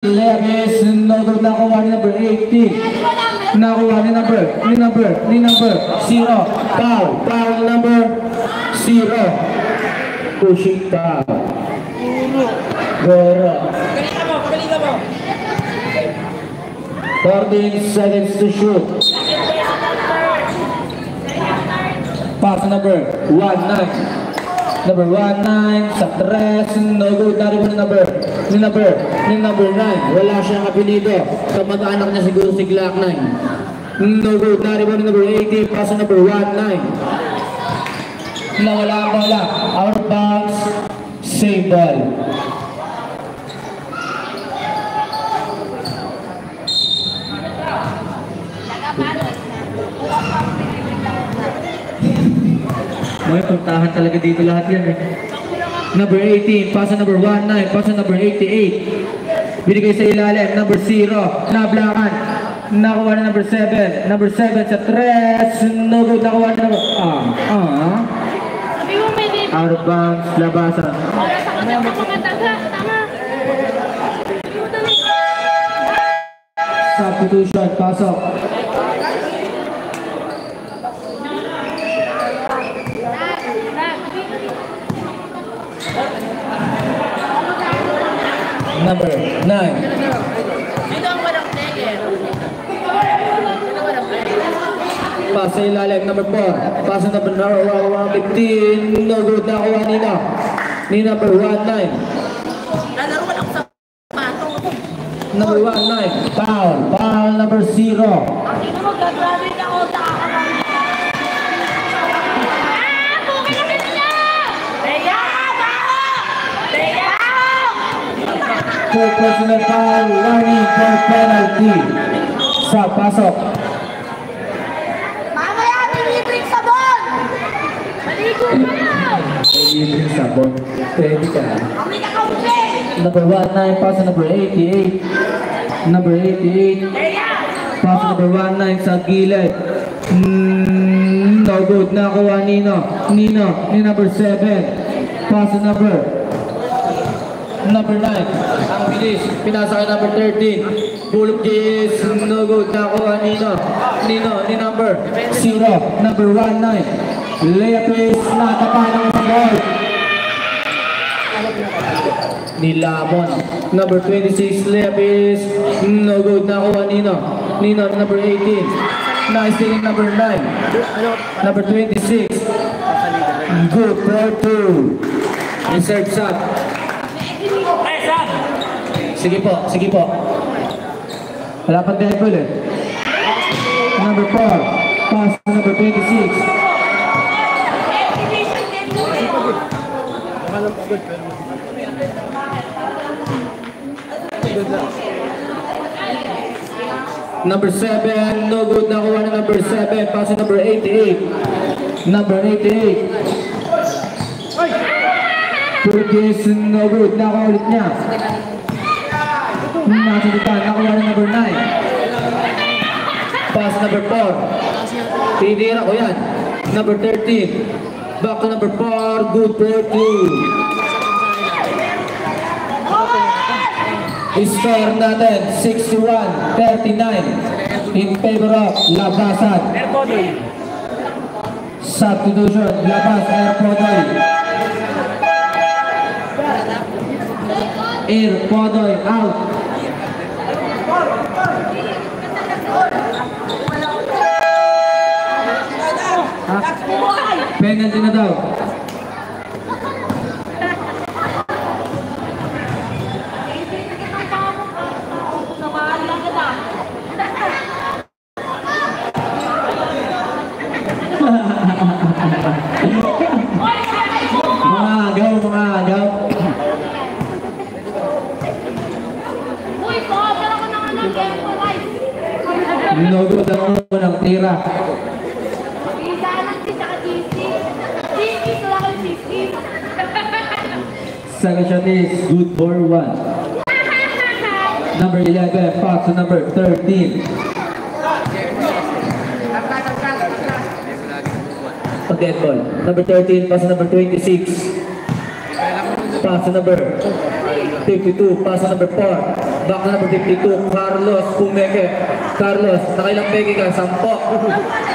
Levis, noted nakuha ni number 18. Nakuha ni number 0. Foul number 0. Pushing foul. Goro. 14 seconds to shoot. Pass number 19. Number 19 sa 3, no good na rin ni number 9. Wala siyang apelido. Kamag-anak niya siguro si Glock 9. No good na rin ni number 18. Pass number 19. Nawala ang bola. Out of bounds. Save ball. May puntahan talaga dito lahat yan eh. Number 18, pasa number 19, pasa number 88. Binigay sa ilalim, number 0, nablakan. Nakuha na number 7. Number 7 sa 3, no good, nakuha na number... Out of bounds, labasan. Substitution, pasok. Number 9. Pass sa ilalim, number 4. Pass sa number 15. No good, nakuha ni number 19. Number 19. Foul number 0. For personal foul, warning for penalty. Sa pasok. Mamaya, nilibring sabon! Maligo mo yan! Nilibring sabon. Pwede ka. Kami na kaunti! Number 19, pass number 88. Number 88. Pass number 19 sa gilid. No good. Nakuha ni number 7. Pass number 9. Ang bilis. Pinasa kay number 13. Bulog Jis. No good. Nakuha ni number 0. Number 19. Levis. Natapanan sa ball. Nilamon. Number 26. Levis. No good. Nakuha ni number 18. Nice taking number 9. Number 26. Good for 2. Insert shot. Sige po. Wala pang dead ball eh. Number 4. Pass number 26. Number 7. No good. Nakuha na number 7. Pass number 88. Number 88. Turkis, no good. Nakuha ulit niya. Nasalita, nakuha na number 9. Pass number 4. Tinira ko yan. Number 13. Back to number 4. Good for 2. Score natin 61-39 in favor of Labasan. Substitution, Labas, Airpodoy out. Penalty na daw. Mga agaw. Nogo daw mo ng tira. Second shot is good for 1. Number 11, pass to number 13. Dead ball. Number 13, pass to number 26. Pass to number 52, pass to number 4. Back na number 52, Carlos Pumeke. Carlos, nakailang peke ka? 10.